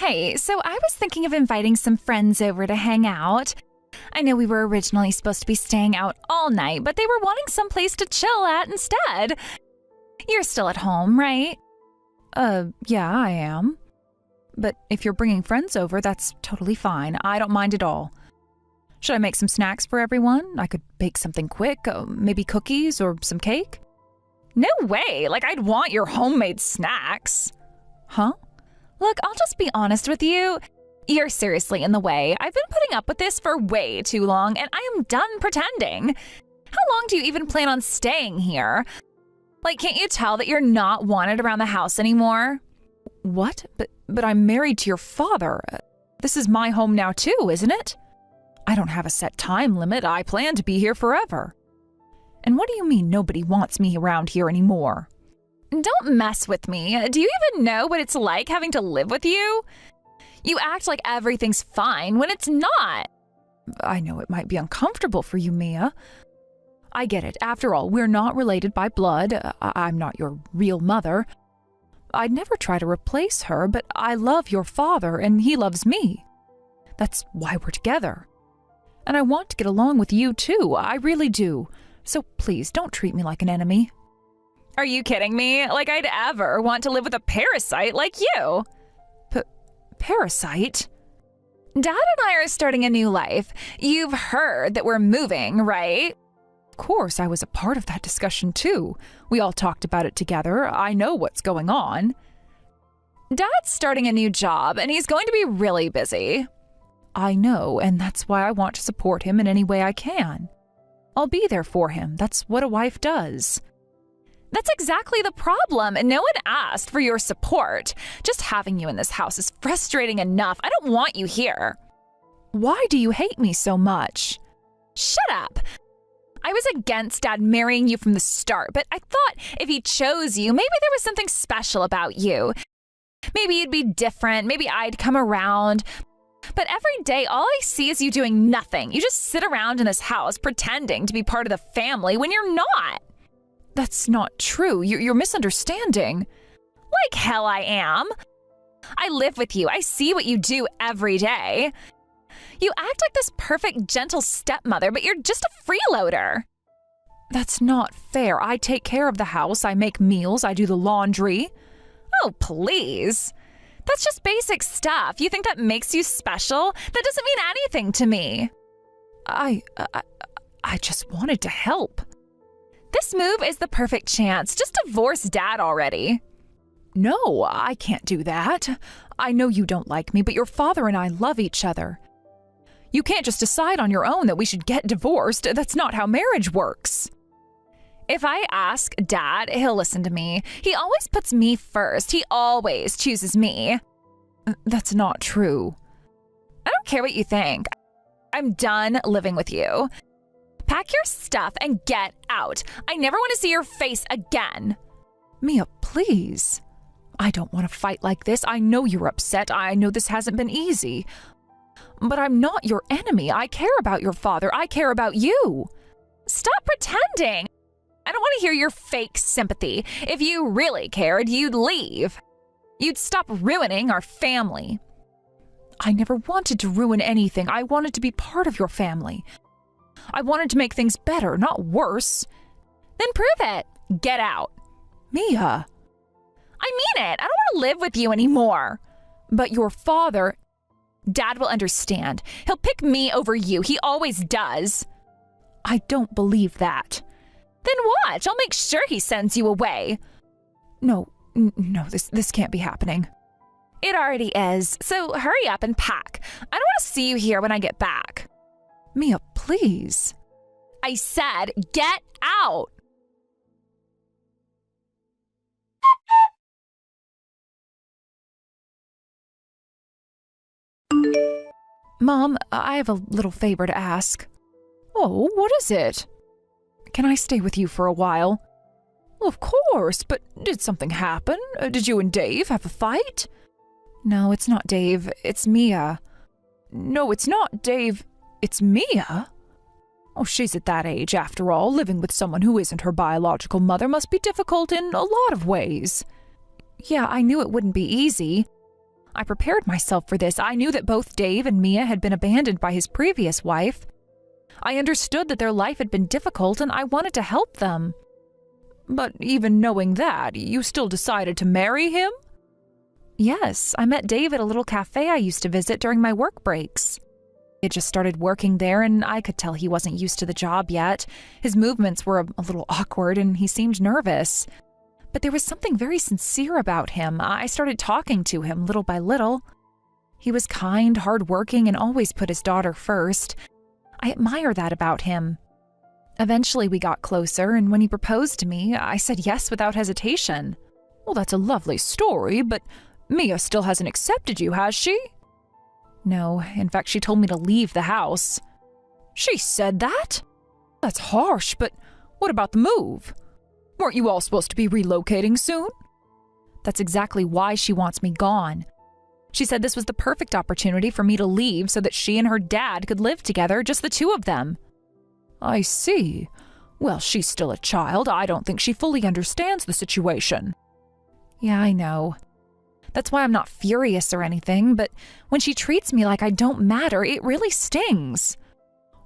Hey, so I was thinking of inviting some friends over to hang out. I know we were originally supposed to be staying out all night, but they were wanting someplace to chill at instead. You're still at home, right? Yeah, I am. But if you're bringing friends over, that's totally fine. I don't mind at all. Should I make some snacks for everyone? I could bake something quick, maybe cookies or some cake? No way! I'd want your homemade snacks. Huh? Look, I'll just be honest with you. You're seriously in the way. I've been putting up with this for way too long, and I am done pretending. How long do you even plan on staying here? Can't you tell that you're not wanted around the house anymore? What? But I'm married to your father. This is my home now too, isn't it? I don't have a set time limit. I plan to be here forever. And what do you mean nobody wants me around here anymore? Don't mess with me. Do you even know what it's like having to live with you? You act like everything's fine when it's not. I know it might be uncomfortable for you, Mia. I get it. After all, we're not related by blood. I'm not your real mother. I'd never try to replace her, but I love your father and he loves me. That's why we're together. And I want to get along with you too. I really do. So please don't treat me like an enemy. Are you kidding me? Like I'd ever want to live with a parasite like you. Parasite? Dad and I are starting a new life. You've heard that we're moving, right? Of course, I was a part of that discussion too. We all talked about it together. I know what's going on. Dad's starting a new job, and he's going to be really busy. I know, and that's why I want to support him in any way I can. I'll be there for him. That's what a wife does. That's exactly the problem, and no one asked for your support. Just having you in this house is frustrating enough. I don't want you here. Why do you hate me so much? Shut up. I was against Dad marrying you from the start, but I thought if he chose you, maybe there was something special about you. Maybe you'd be different. Maybe I'd come around. But every day, all I see is you doing nothing. You just sit around in this house pretending to be part of the family when you're not. That's not true. You're misunderstanding. Like hell I am. I live with you. I see what you do every day. You act like this perfect, gentle stepmother, but you're just a freeloader. That's not fair. I take care of the house. I make meals. I do the laundry. Oh, please. That's just basic stuff. You think that makes you special? That doesn't mean anything to me. I just wanted to help. This move is the perfect chance. Just divorce Dad already. No, I can't do that. I know you don't like me, but your father and I love each other. You can't just decide on your own that we should get divorced. That's not how marriage works. If I ask Dad, he'll listen to me. He always puts me first. He always chooses me. That's not true. I don't care what you think. I'm done living with you. Pack your stuff and get out. I never want to see your face again. Mia, please. I don't want to fight like this. I know you're upset. I know this hasn't been easy. But I'm not your enemy. I care about your father. I care about you. Stop pretending. I don't want to hear your fake sympathy. If you really cared, you'd leave. You'd stop ruining our family. I never wanted to ruin anything. I wanted to be part of your family. I wanted to make things better, not worse. Then prove it. Get out. Mia. I mean it. I don't want to live with you anymore. But your father... Dad will understand. He'll pick me over you. He always does. I don't believe that. Then watch. I'll make sure he sends you away. No, this can't be happening. It already is. So hurry up and pack. I don't want to see you here when I get back. Mia, please. I said get out. Mom, I have a little favor to ask. Oh, what is it? Can I stay with you for a while? Well, of course, but did something happen? Did you and Dave have a fight? No, it's not Dave. It's Mia. No, it's not Dave. It's Mia. Oh, she's at that age, after all. Living with someone who isn't her biological mother must be difficult in a lot of ways. Yeah, I knew it wouldn't be easy. I prepared myself for this. I knew that both Dave and Mia had been abandoned by his previous wife. I understood that their life had been difficult and I wanted to help them. But even knowing that, you still decided to marry him? Yes, I met Dave at a little cafe I used to visit during my work breaks. He had just started working there and I could tell he wasn't used to the job yet. His movements were a little awkward and he seemed nervous. But there was something very sincere about him. I started talking to him little by little. He was kind, hardworking, and always put his daughter first. I admire that about him. Eventually we got closer, and when he proposed to me, I said yes without hesitation. Well, that's a lovely story, but Mia still hasn't accepted you, has she? No, in fact, she told me to leave the house. She said that? That's harsh, but what about the move? Weren't you all supposed to be relocating soon? That's exactly why she wants me gone. She said this was the perfect opportunity for me to leave so that she and her dad could live together, just the two of them. I see. Well, she's still a child. I don't think she fully understands the situation. Yeah, I know. That's why I'm not furious or anything, but when she treats me like I don't matter, it really stings.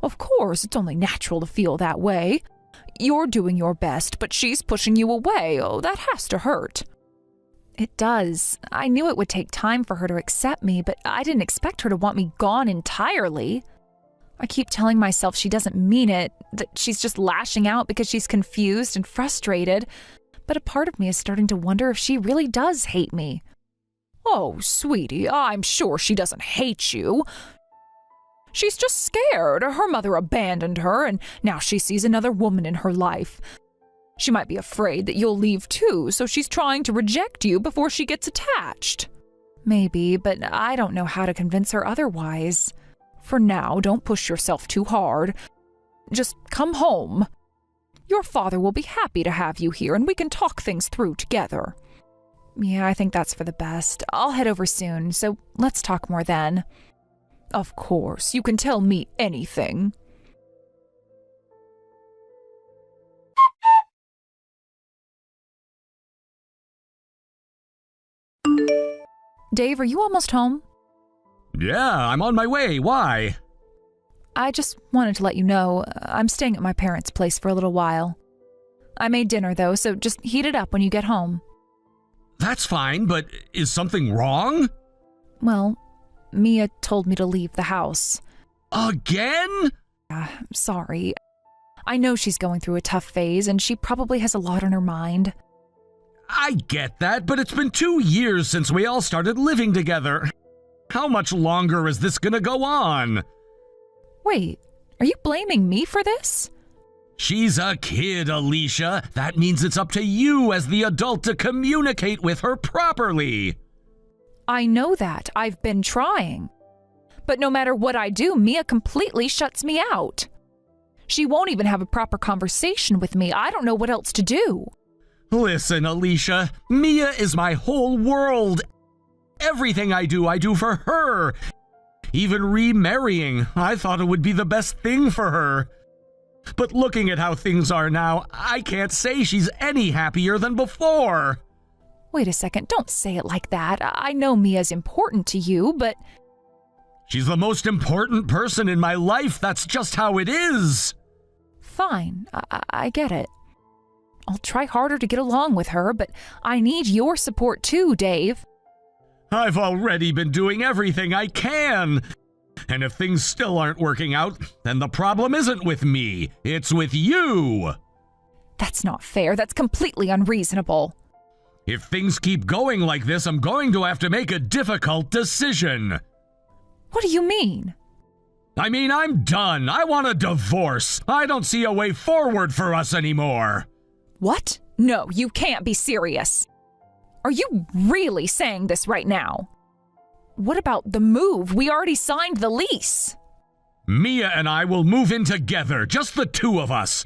Of course, it's only natural to feel that way. You're doing your best, but she's pushing you away. Oh, that has to hurt. It does. I knew it would take time for her to accept me, but I didn't expect her to want me gone entirely. I keep telling myself she doesn't mean it, that she's just lashing out because she's confused and frustrated, but a part of me is starting to wonder if she really does hate me. Oh, sweetie, I'm sure she doesn't hate you. She's just scared. Her mother abandoned her, and now she sees another woman in her life. She might be afraid that you'll leave too, so she's trying to reject you before she gets attached. Maybe, but I don't know how to convince her otherwise. For now, don't push yourself too hard. Just come home. Your father will be happy to have you here, and we can talk things through together. Yeah, I think that's for the best. I'll head over soon, so let's talk more then. Of course, you can tell me anything. Dave, are you almost home? Yeah, I'm on my way. Why? I just wanted to let you know I'm staying at my parents' place for a little while. I made dinner, though, so just heat it up when you get home. That's fine, but is something wrong? Well, Mia told me to leave the house. Again? Sorry. I know she's going through a tough phase, and she probably has a lot on her mind. I get that, but it's been 2 years since we all started living together. How much longer is this gonna go on? Wait, are you blaming me for this? She's a kid, Alicia. That means it's up to you as the adult to communicate with her properly. I know that. I've been trying. But no matter what I do, Mia completely shuts me out. She won't even have a proper conversation with me. I don't know what else to do. Listen, Alicia, Mia is my whole world. Everything I do for her. Even remarrying, I thought it would be the best thing for her. But looking at how things are now, I can't say she's any happier than before. Wait a second, don't say it like that. I know Mia's important to you, but... She's the most important person in my life. That's just how it is. Fine, I get it. I'll try harder to get along with her, but I need your support too, Dave. I've already been doing everything I can. And if things still aren't working out, then the problem isn't with me. It's with you. That's not fair. That's completely unreasonable. If things keep going like this, I'm going to have to make a difficult decision. What do you mean? I mean, I'm done. I want a divorce. I don't see a way forward for us anymore. What? No, you can't be serious. Are you really saying this right now? What about the move? We already signed the lease. Mia and I will move in together, just the two of us.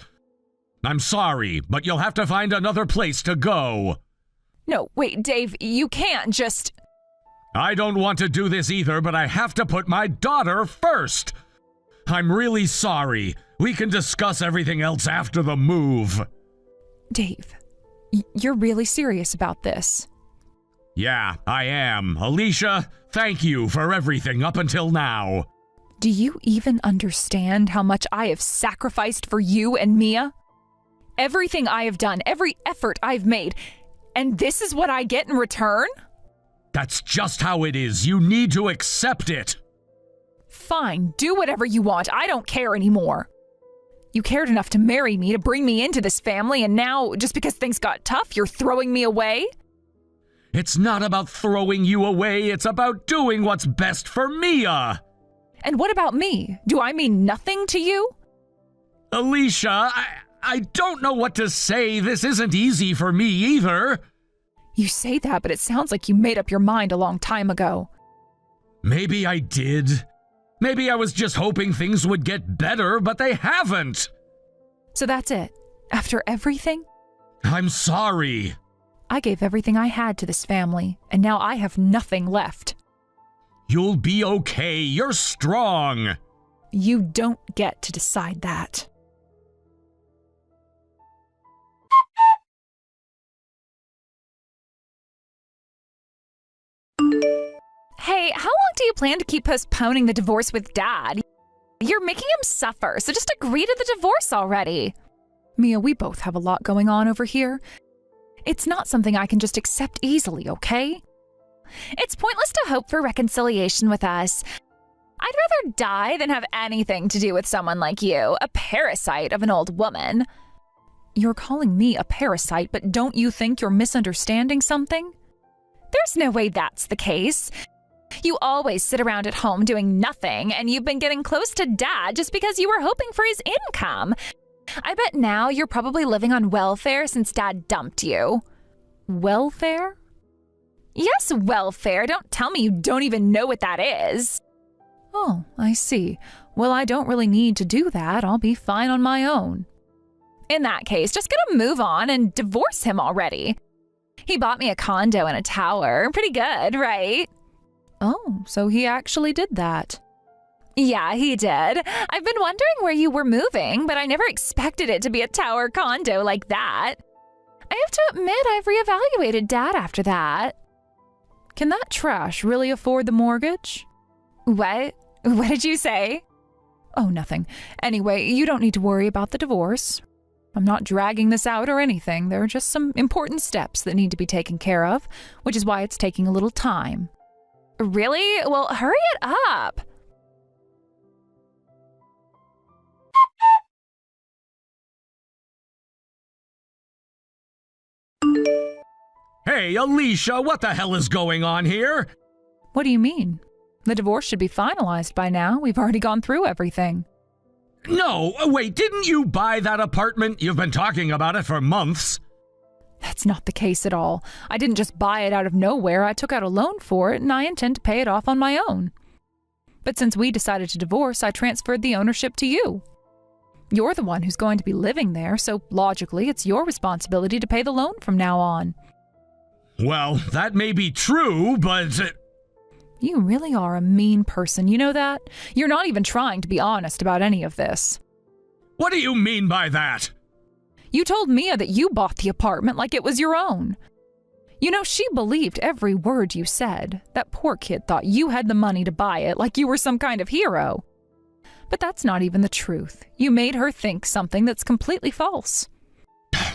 I'm sorry, but you'll have to find another place to go. No, wait, Dave, you can't just... I don't want to do this either, but I have to put my daughter first. I'm really sorry. We can discuss everything else after the move. Dave, you're really serious about this? Yeah, I am. Alicia, thank you for everything up until now. Do you even understand how much I have sacrificed for you and Mia? Everything I have done, every effort I've made, and this is what I get in return? That's just how it is. You need to accept it. Fine, do whatever you want. I don't care anymore. You cared enough to marry me, to bring me into this family, and now, just because things got tough, you're throwing me away? It's not about throwing you away. It's about doing what's best for Mia. And what about me? Do I mean nothing to you? Alicia, I don't know what to say. This isn't easy for me either. You say that, but it sounds like you made up your mind a long time ago. Maybe I did. Maybe I was just hoping things would get better, but they haven't. So that's it? After everything? I'm sorry. I gave everything I had to this family, and now I have nothing left. You'll be okay. You're strong. You don't get to decide that. Hey, how long do you plan to keep postponing the divorce with Dad? You're making him suffer, so just agree to the divorce already. Mia, we both have a lot going on over here. It's not something I can just accept easily, okay? It's pointless to hope for reconciliation with us. I'd rather die than have anything to do with someone like you, a parasite of an old woman. You're calling me a parasite, but don't you think you're misunderstanding something? There's no way that's the case. You always sit around at home doing nothing, and you've been getting close to Dad just because you were hoping for his income. I bet now you're probably living on welfare since Dad dumped you. Welfare? Yes, welfare. Don't tell me you don't even know what that is. Oh, I see. Well, I don't really need to do that. I'll be fine on my own. In that case, just get a move on and divorce him already. He bought me a condo in a tower. Pretty good, right? Oh, so he actually did that. Yeah, he did. I've been wondering where you were moving, but I never expected it to be a tower condo like that. I have to admit I've reevaluated Dad after that. Can that trash really afford the mortgage? What? What did you say? Oh, nothing. Anyway, you don't need to worry about the divorce. I'm not dragging this out or anything. There are just some important steps that need to be taken care of, which is why it's taking a little time. Really? Well, hurry it up. Hey, Alicia, what the hell is going on here? What do you mean? The divorce should be finalized by now. We've already gone through everything. No, wait, didn't you buy that apartment? You've been talking about it for months. That's not the case at all. I didn't just buy it out of nowhere. I took out a loan for it, and I intend to pay it off on my own. But since we decided to divorce, I transferred the ownership to you. You're the one who's going to be living there, so logically, it's your responsibility to pay the loan from now on. Well, that may be true, but... You really are a mean person, you know that? You're not even trying to be honest about any of this. What do you mean by that? You told Mia that you bought the apartment like it was your own. You know, she believed every word you said. That poor kid thought you had the money to buy it like you were some kind of hero. But that's not even the truth. You made her think something that's completely false.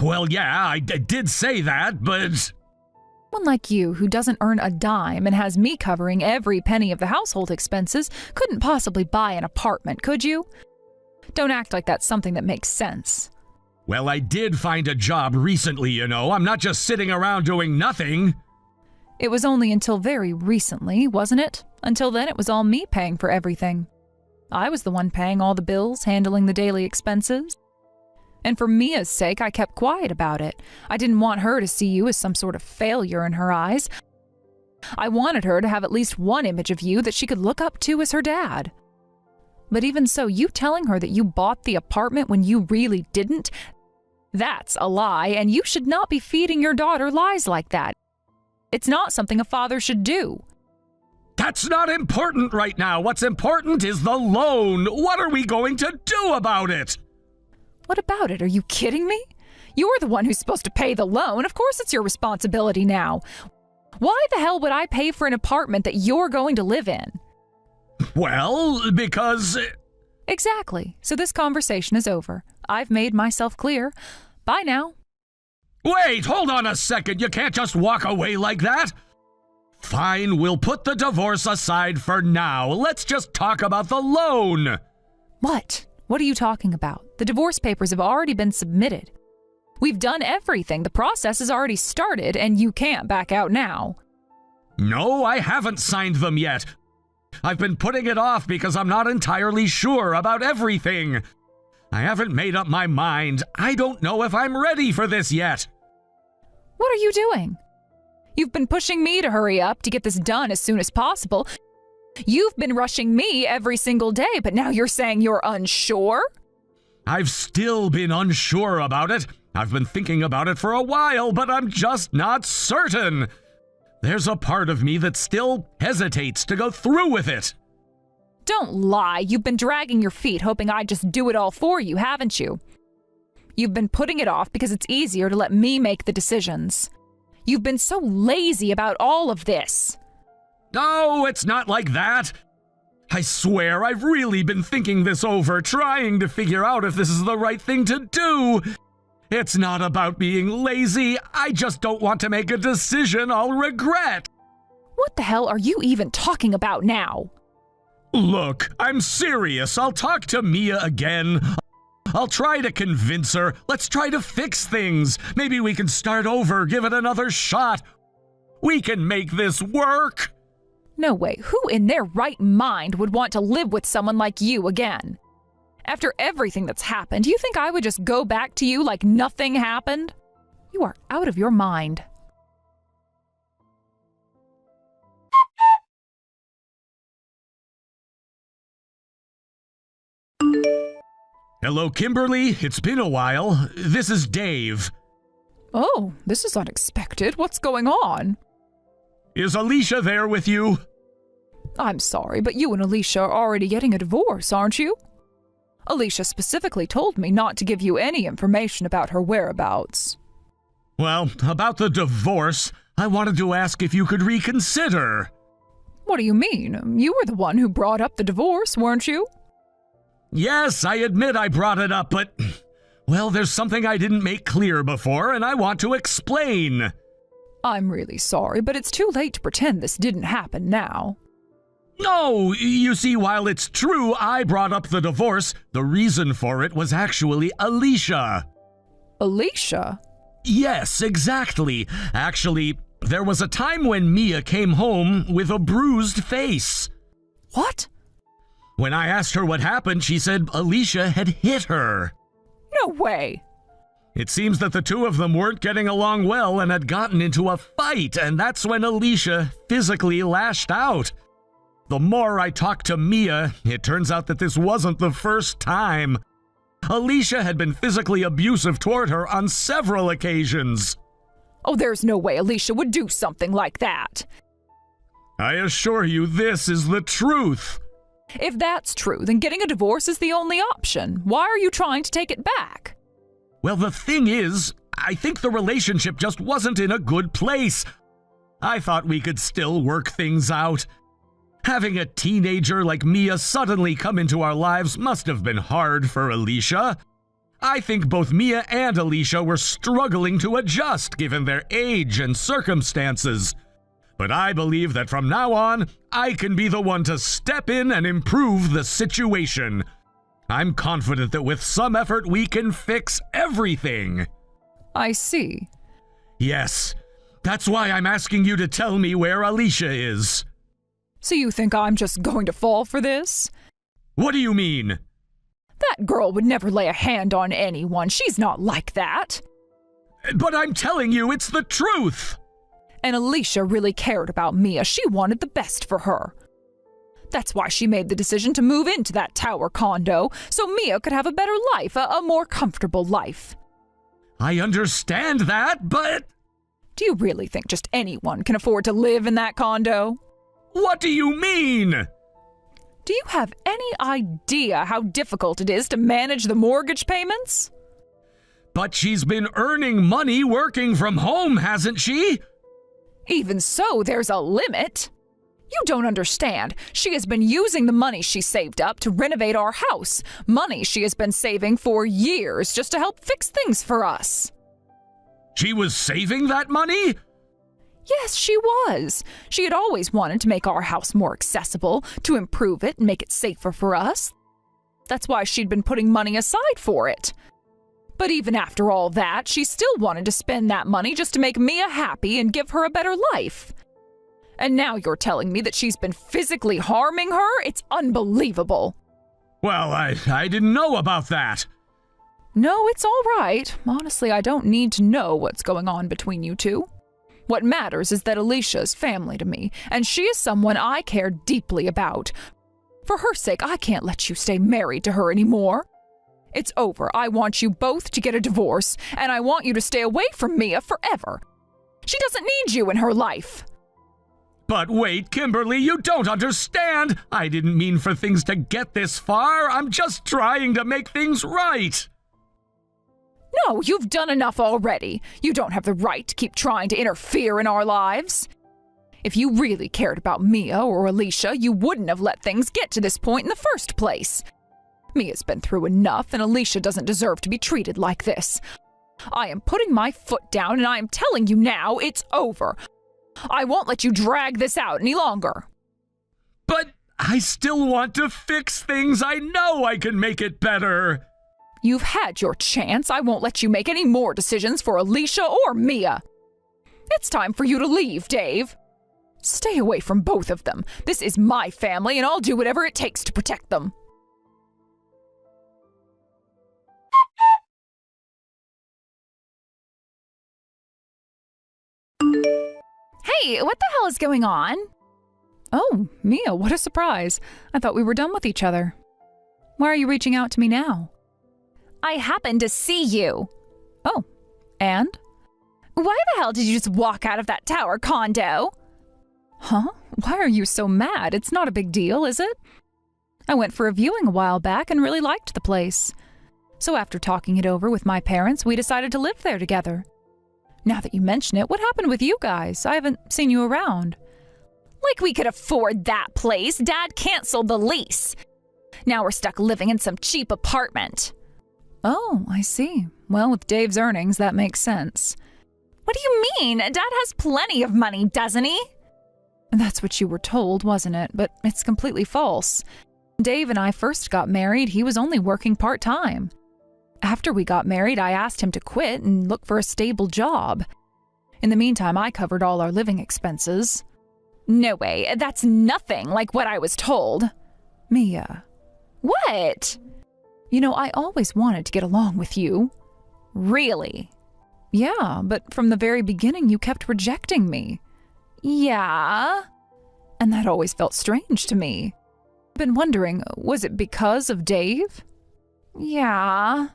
Well, yeah, I did say that, but... One like you, who doesn't earn a dime and has me covering every penny of the household expenses, couldn't possibly buy an apartment, could you? Don't act like that's something that makes sense. Well, I did find a job recently, you know. I'm not just sitting around doing nothing. It was only until very recently, wasn't it? Until then, it was all me paying for everything. I was the one paying all the bills, handling the daily expenses. And for Mia's sake, I kept quiet about it. I didn't want her to see you as some sort of failure in her eyes. I wanted her to have at least one image of you that she could look up to as her dad. But even so, you telling her that you bought the apartment when you really didn't, that's a lie, and you should not be feeding your daughter lies like that. It's not something a father should do. That's not important right now. What's important is the loan. What are we going to do about it? What about it? Are you kidding me? You're the one who's supposed to pay the loan. Of course it's your responsibility now. Why the hell would I pay for an apartment that you're going to live in? Well, because... Exactly. So this conversation is over. I've made myself clear. Bye now. Wait, hold on a second. You can't just walk away like that. Fine, we'll put the divorce aside for now. Let's just talk about the loan. What? What are you talking about? The divorce papers have already been submitted. We've done everything. The process has already started, and you can't back out now. No, I haven't signed them yet. I've been putting it off because I'm not entirely sure about everything. I haven't made up my mind. I don't know if I'm ready for this yet. What are you doing? You've been pushing me to hurry up to get this done as soon as possible. You've been rushing me every single day, but now you're saying you're unsure? I've still been unsure about it. I've been thinking about it for a while, but I'm just not certain. There's a part of me that still hesitates to go through with it. Don't lie. You've been dragging your feet, hoping I'd just do it all for you, haven't you? You've been putting it off because it's easier to let me make the decisions. You've been so lazy about all of this. No, it's not like that. I swear, I've really been thinking this over, trying to figure out if this is the right thing to do. It's not about being lazy. I just don't want to make a decision I'll regret. What the hell are you even talking about now? Look, I'm serious. I'll talk to Mia again. I'll try to convince her. Let's try to fix things. Maybe we can start over, give it another shot. We can make this work. No way. Who in their right mind would want to live with someone like you again? After everything that's happened, do you think I would just go back to you like nothing happened? You are out of your mind. Hello, Kimberly. It's been a while. This is Dave. Oh, this is unexpected. What's going on? Is Alicia there with you? I'm sorry, but you and Alicia are already getting a divorce, aren't you? Alicia specifically told me not to give you any information about her whereabouts. Well, about the divorce, I wanted to ask if you could reconsider. What do you mean? You were the one who brought up the divorce, weren't you? Yes, I admit I brought it up, but... Well, there's something I didn't make clear before, and I want to explain. I'm really sorry, but it's too late to pretend this didn't happen now. No, you see, while it's true I brought up the divorce, the reason for it was actually Alicia. Alicia? Yes, exactly. Actually, there was a time when Mia came home with a bruised face. What? When I asked her what happened, she said Alicia had hit her. No way. It seems that the two of them weren't getting along well and had gotten into a fight, and that's when Alicia physically lashed out. The more I talked to Mia, it turns out that this wasn't the first time. Alicia had been physically abusive toward her on several occasions. Oh, there's no way Alicia would do something like that. I assure you this is the truth. If that's true, then getting a divorce is the only option. Why are you trying to take it back? Well, the thing is, I think the relationship just wasn't in a good place. I thought we could still work things out. Having a teenager like Mia suddenly come into our lives must have been hard for Alicia. I think both Mia and Alicia were struggling to adjust given their age and circumstances. But I believe that from now on, I can be the one to step in and improve the situation. I'm confident that with some effort we can fix everything. I see. Yes, that's why I'm asking you to tell me where Alicia is. So you think I'm just going to fall for this? What do you mean? That girl would never lay a hand on anyone. She's not like that. But I'm telling you, it's the truth. And Alicia really cared about Mia. She wanted the best for her. That's why she made the decision to move into that tower condo, so Mia could have a better life, a more comfortable life. I understand that, but... Do you really think just anyone can afford to live in that condo? What do you mean? Do you have any idea how difficult it is to manage the mortgage payments? But she's been earning money working from home, hasn't she? Even so, there's a limit. You don't understand. She has been using the money she saved up to renovate our house. Money she has been saving for years just to help fix things for us. She was saving that money? Yes, she was. She had always wanted to make our house more accessible, to improve it and make it safer for us. That's why she'd been putting money aside for it. But even after all that, she still wanted to spend that money just to make Mia happy and give her a better life. And now you're telling me that she's been physically harming her? It's unbelievable. Well, I didn't know about that. No, it's all right. Honestly, I don't need to know what's going on between you two. What matters is that Alicia is family to me, and she is someone I care deeply about. For her sake, I can't let you stay married to her anymore. It's over. I want you both to get a divorce, and I want you to stay away from Mia forever. She doesn't need you in her life. But wait, Kimberly, you don't understand. I didn't mean for things to get this far. I'm just trying to make things right. No, you've done enough already. You don't have the right to keep trying to interfere in our lives. If you really cared about Mia or Alicia, you wouldn't have let things get to this point in the first place. Mia's been through enough, and Alicia doesn't deserve to be treated like this. I am putting my foot down, and I am telling you now, it's over. I won't let you drag this out any longer. But I still want to fix things. I know I can make it better. You've had your chance. I won't let you make any more decisions for Alicia or Mia. It's time for you to leave, Dave. Stay away from both of them. This is my family, and I'll do whatever it takes to protect them. Hey, what the hell is going on? Oh, Mia, what a surprise. I thought we were done with each other. Why are you reaching out to me now? I happened to see you. Oh, and? Why the hell did you just walk out of that tower condo? Huh? Why are you so mad? It's not a big deal, is it? I went for a viewing a while back and really liked the place. So after talking it over with my parents, we decided to live there together. Now that you mention it, what happened with you guys? I haven't seen you around. Like we could afford that place. Dad canceled the lease. Now we're stuck living in some cheap apartment. Oh, I see. Well, with Dave's earnings, that makes sense. What do you mean? Dad has plenty of money, doesn't he? That's what you were told, wasn't it? But it's completely false. Dave and I first got married, he was only working part-time. After we got married, I asked him to quit and look for a stable job. In the meantime, I covered all our living expenses. No way. That's nothing like what I was told. Mia. What? You know, I always wanted to get along with you. Really? Yeah, but from the very beginning, you kept rejecting me. Yeah? And that always felt strange to me. I've been wondering, was it because of Dave? Yeah.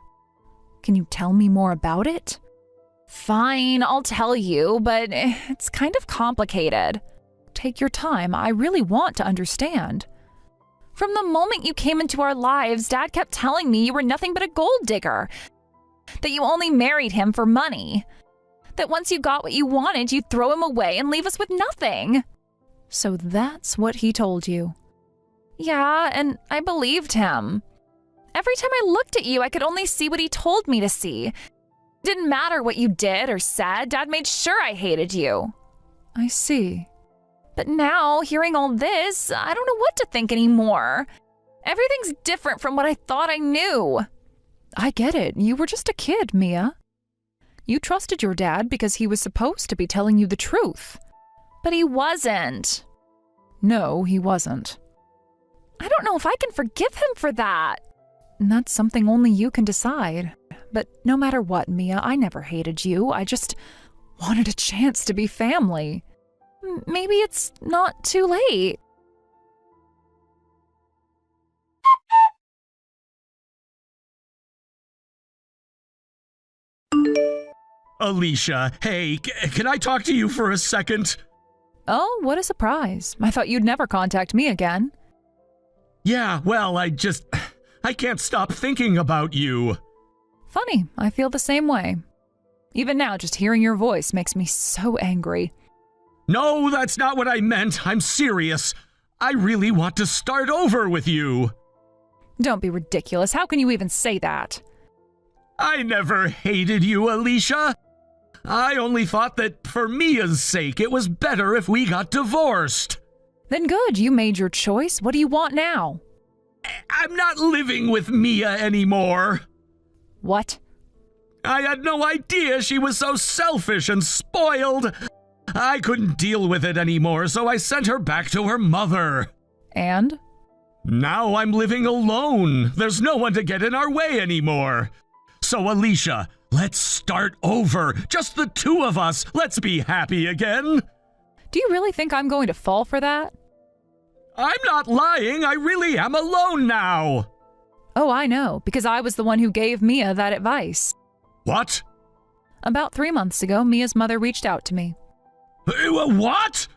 Can you tell me more about it? Fine, I'll tell you, but it's kind of complicated. Take your time. I really want to understand. From the moment you came into our lives, Dad kept telling me you were nothing but a gold digger. That you only married him for money. That once you got what you wanted, you'd throw him away and leave us with nothing. So that's what he told you. Yeah, and I believed him. Every time I looked at you, I could only see what he told me to see. Didn't matter what you did or said, Dad made sure I hated you. I see. But now, hearing all this, I don't know what to think anymore. Everything's different from what I thought I knew. I get it. You were just a kid, Mia. You trusted your dad because he was supposed to be telling you the truth. But he wasn't. No, he wasn't. I don't know if I can forgive him for that. And that's something only you can decide. But no matter what, Mia, I never hated you. I just wanted a chance to be family. Maybe it's not too late. Alicia, hey, can I talk to you for a second? Oh, what a surprise. I thought you'd never contact me again. Yeah, well, I can't stop thinking about you. Funny, I feel the same way. Even now, just hearing your voice makes me so angry. No, that's not what I meant. I'm serious. I really want to start over with you. Don't be ridiculous. How can you even say that? I never hated you, Alicia. I only thought that for Mia's sake, it was better if we got divorced. Then good, you made your choice. What do you want now? I'm not living with Mia anymore. What? I had no idea she was so selfish and spoiled. I couldn't deal with it anymore, so I sent her back to her mother. And? Now I'm living alone. There's no one to get in our way anymore. So, Alicia, let's start over. Just the two of us. Let's be happy again. Do you really think I'm going to fall for that? I'm not lying. I really am alone now. Oh, I know, because I was the one who gave Mia that advice. What? About 3 months ago, Mia's mother reached out to me. What?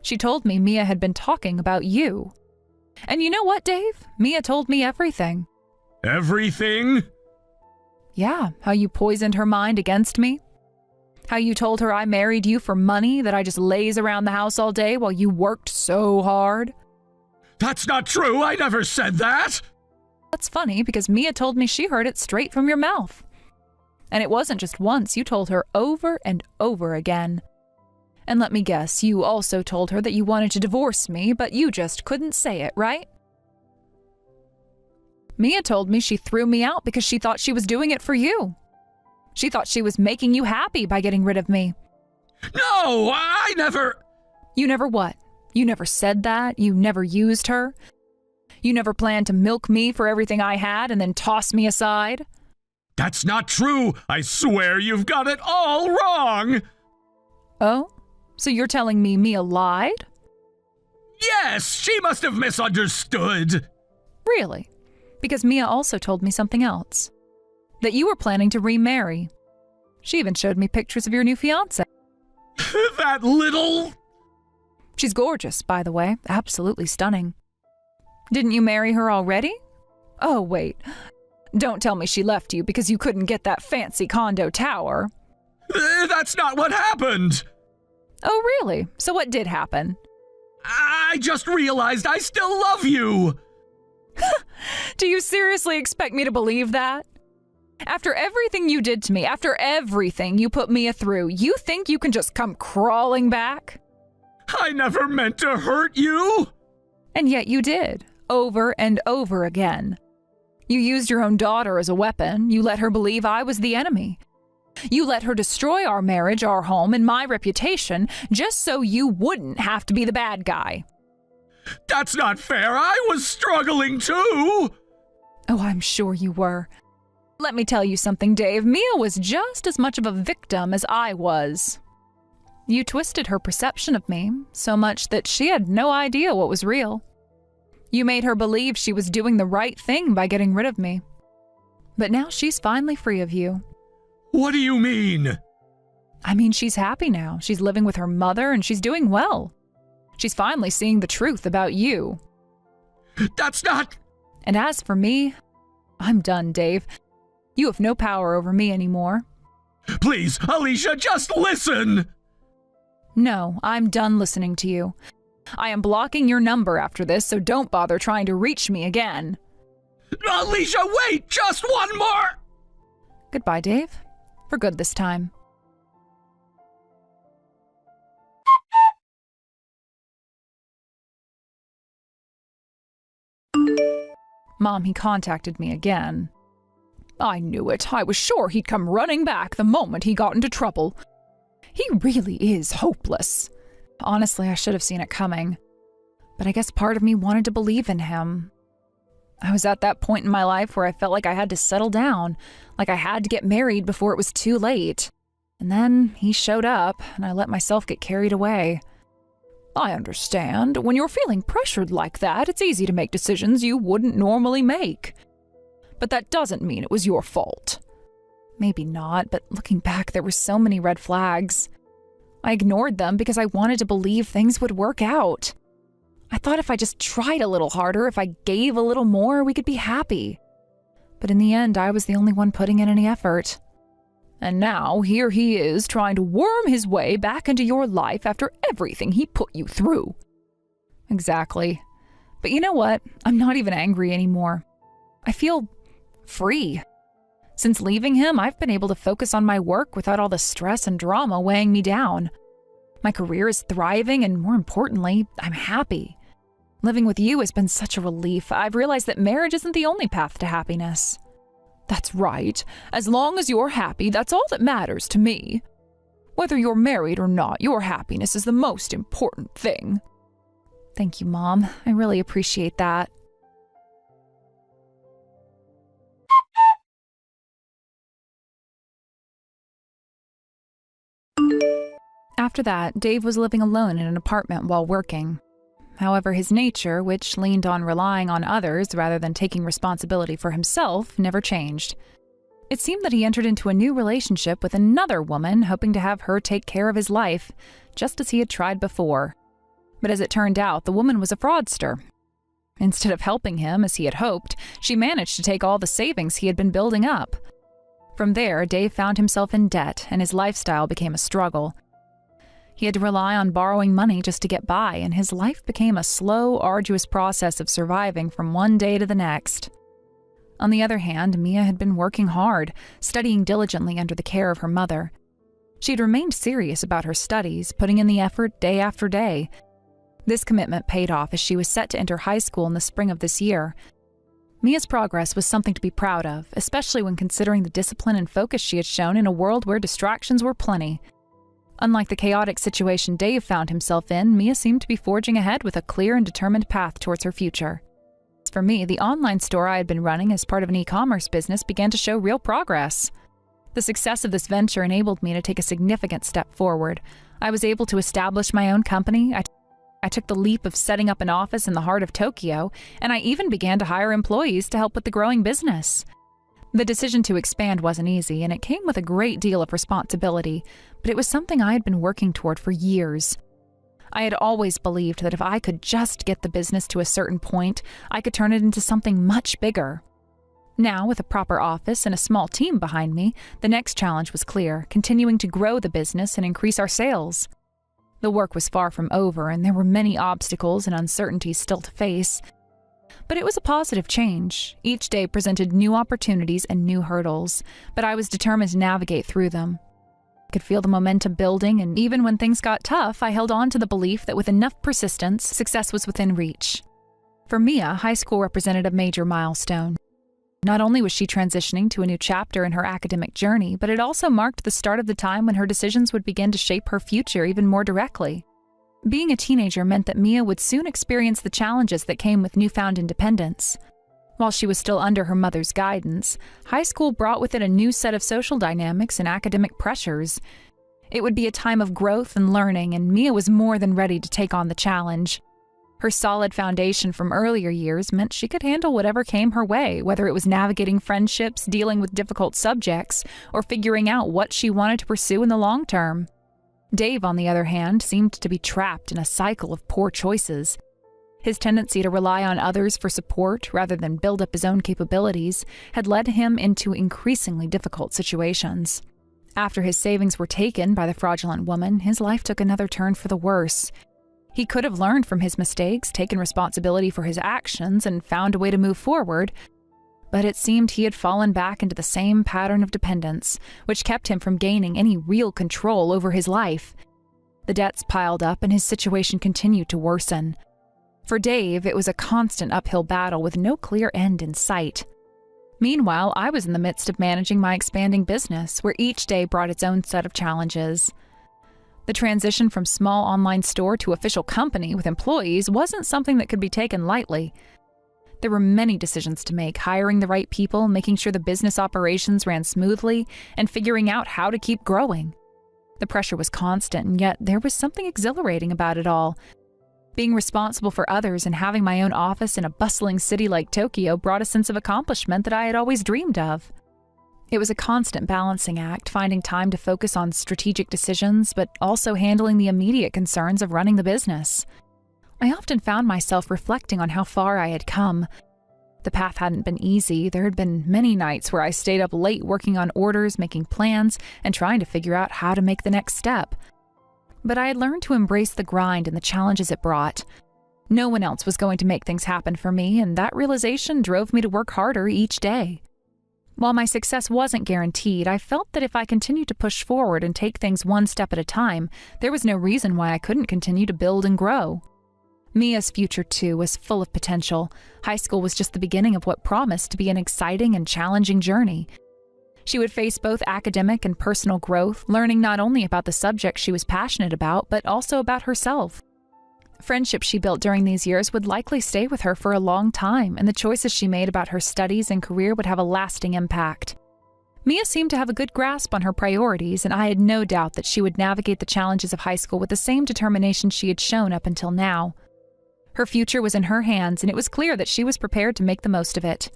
She told me Mia had been talking about you. And you know what, Dave? Mia told me everything. Everything? Yeah, how you poisoned her mind against me. How you told her I married you for money, that I just laze around the house all day while you worked so hard. That's not true. I never said that. That's funny because Mia told me she heard it straight from your mouth. And it wasn't just once, you told her over and over again. And let me guess, you also told her that you wanted to divorce me, but you just couldn't say it, right? Mia told me she threw me out because she thought she was doing it for you. She thought she was making you happy by getting rid of me. No, I never... You never what? You never said that? You never used her? You never planned to milk me for everything I had and then toss me aside? That's not true. I swear you've got it all wrong. Oh? So you're telling me Mia lied? Yes, she must have misunderstood. Really? Because Mia also told me something else. That you were planning to remarry. She even showed me pictures of your new fiancé. That little... She's gorgeous, by the way. Absolutely stunning. Didn't you marry her already? Oh, wait. Don't tell me she left you because you couldn't get that fancy condo tower. That's not what happened. Oh, really? So what did happen? I just realized I still love you. Do you seriously expect me to believe that? After everything you did to me, after everything you put Mia through, you think you can just come crawling back? I never meant to hurt you. And yet you did, over and over again. You used your own daughter as a weapon. You let her believe I was the enemy. You let her destroy our marriage, our home, and my reputation just so you wouldn't have to be the bad guy. That's not fair. I was struggling too. Oh, I'm sure you were. Let me tell you something, Dave. Mia was just as much of a victim as I was. You twisted her perception of me so much that she had no idea what was real. You made her believe she was doing the right thing by getting rid of me. But now she's finally free of you. What do you mean? I mean, she's happy now. She's living with her mother and she's doing well. She's finally seeing the truth about you. That's not... And as for me, I'm done, Dave. You have no power over me anymore. Please, Alicia, just listen! No, I'm done listening to you. I am blocking your number after this, so don't bother trying to reach me again. Alicia, wait! Just one more! Goodbye, Dave. For good this time. Mom, he contacted me again. I knew it. I was sure he'd come running back the moment he got into trouble. He really is hopeless. Honestly, I should have seen it coming. But I guess part of me wanted to believe in him. I was at that point in my life where I felt like I had to settle down, like I had to get married before it was too late. And then he showed up, and I let myself get carried away. I understand. When you're feeling pressured like that, it's easy to make decisions you wouldn't normally make. But that doesn't mean it was your fault. Maybe not, but looking back, there were so many red flags. I ignored them because I wanted to believe things would work out. I thought if I just tried a little harder, if I gave a little more, we could be happy. But in the end, I was the only one putting in any effort. And now here he is trying to worm his way back into your life after everything he put you through. Exactly. But you know what? I'm not even angry anymore. I feel free. Since leaving him, I've been able to focus on my work without all the stress and drama weighing me down. My career is thriving, and more importantly, I'm happy. Living with you has been such a relief. I've realized that marriage isn't the only path to happiness. That's right. As long as you're happy, that's all that matters to me. Whether you're married or not, your happiness is the most important thing. Thank you, Mom. I really appreciate that. After that, Dave was living alone in an apartment while working. However, his nature, which leaned on relying on others rather than taking responsibility for himself, never changed. It seemed that he entered into a new relationship with another woman, hoping to have her take care of his life, just as he had tried before. But as it turned out, the woman was a fraudster. Instead of helping him, as he had hoped, she managed to take all the savings he had been building up. From there, Dave found himself in debt, and his lifestyle became a struggle. He had to rely on borrowing money just to get by, and his life became a slow, arduous process of surviving from one day to the next. On the other hand, Mia had been working hard, studying diligently under the care of her mother. She had remained serious about her studies, putting in the effort day after day. This commitment paid off as she was set to enter high school in the spring of this year. Mia's progress was something to be proud of, especially when considering the discipline and focus she had shown in a world where distractions were plenty. Unlike the chaotic situation Dave found himself in, Mia seemed to be forging ahead with a clear and determined path towards her future. As for me, the online store I had been running as part of an e-commerce business began to show real progress. The success of this venture enabled me to take a significant step forward. I was able to establish my own company. I took the leap of setting up an office in the heart of Tokyo, and I even began to hire employees to help with the growing business. The decision to expand wasn't easy, and it came with a great deal of responsibility, but it was something I had been working toward for years. I had always believed that if I could just get the business to a certain point, I could turn it into something much bigger. Now, with a proper office and a small team behind me, the next challenge was clear, continuing to grow the business and increase our sales. The work was far from over, and there were many obstacles and uncertainties still to face. But it was a positive change. Each day presented new opportunities and new hurdles, but I was determined to navigate through them. I could feel the momentum building, and even when things got tough, I held on to the belief that with enough persistence, success was within reach. For Mia, high school represented a major milestone. Not only was she transitioning to a new chapter in her academic journey, but it also marked the start of the time when her decisions would begin to shape her future even more directly. Being a teenager meant that Mia would soon experience the challenges that came with newfound independence. While she was still under her mother's guidance, high school brought with it a new set of social dynamics and academic pressures. It would be a time of growth and learning, and Mia was more than ready to take on the challenge. Her solid foundation from earlier years meant she could handle whatever came her way, whether it was navigating friendships, dealing with difficult subjects, or figuring out what she wanted to pursue in the long term. Dave, on the other hand, seemed to be trapped in a cycle of poor choices. His tendency to rely on others for support rather than build up his own capabilities had led him into increasingly difficult situations. After his savings were taken by the fraudulent woman, his life took another turn for the worse. He could have learned from his mistakes, taken responsibility for his actions, and found a way to move forward, but it seemed he had fallen back into the same pattern of dependence, which kept him from gaining any real control over his life. The debts piled up, and his situation continued to worsen. For Dave, it was a constant uphill battle with no clear end in sight. Meanwhile, I was in the midst of managing my expanding business, where each day brought its own set of challenges. The transition from small online store to official company with employees wasn't something that could be taken lightly. There were many decisions to make, hiring the right people, making sure the business operations ran smoothly, and figuring out how to keep growing. The pressure was constant, and yet there was something exhilarating about it all. Being responsible for others and having my own office in a bustling city like Tokyo brought a sense of accomplishment that I had always dreamed of. It was a constant balancing act, finding time to focus on strategic decisions, but also handling the immediate concerns of running the business. I often found myself reflecting on how far I had come. The path hadn't been easy. There had been many nights where I stayed up late working on orders, making plans, and trying to figure out how to make the next step. But I had learned to embrace the grind and the challenges it brought. No one else was going to make things happen for me, and that realization drove me to work harder each day. While my success wasn't guaranteed, I felt that if I continued to push forward and take things one step at a time, there was no reason why I couldn't continue to build and grow. Mia's future, too, was full of potential. High school was just the beginning of what promised to be an exciting and challenging journey. She would face both academic and personal growth, learning not only about the subject she was passionate about, but also about herself. Friendships she built during these years would likely stay with her for a long time, and the choices she made about her studies and career would have a lasting impact. Mia seemed to have a good grasp on her priorities, and I had no doubt that she would navigate the challenges of high school with the same determination she had shown up until now. Her future was in her hands, and it was clear that she was prepared to make the most of it.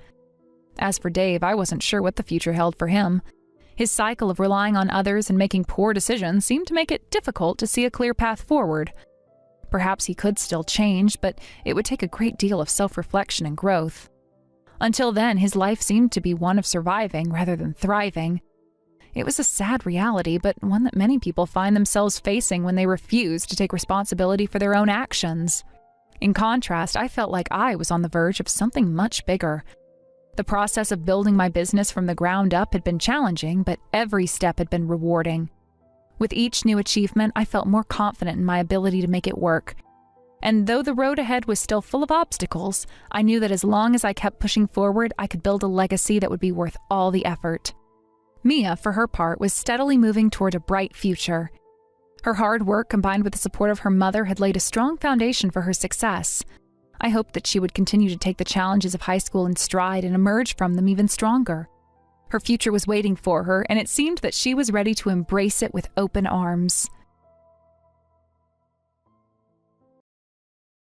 As for Dave, I wasn't sure what the future held for him. His cycle of relying on others and making poor decisions seemed to make it difficult to see a clear path forward. Perhaps he could still change, but it would take a great deal of self-reflection and growth. Until then, his life seemed to be one of surviving rather than thriving. It was a sad reality, but one that many people find themselves facing when they refuse to take responsibility for their own actions. In contrast, I felt like I was on the verge of something much bigger. The process of building my business from the ground up had been challenging, but every step had been rewarding. With each new achievement, I felt more confident in my ability to make it work. And though the road ahead was still full of obstacles, I knew that as long as I kept pushing forward, I could build a legacy that would be worth all the effort. Mia, for her part, was steadily moving toward a bright future. Her hard work combined with the support of her mother had laid a strong foundation for her success. I hoped that she would continue to take the challenges of high school in stride and emerge from them even stronger. Her future was waiting for her, and it seemed that she was ready to embrace it with open arms.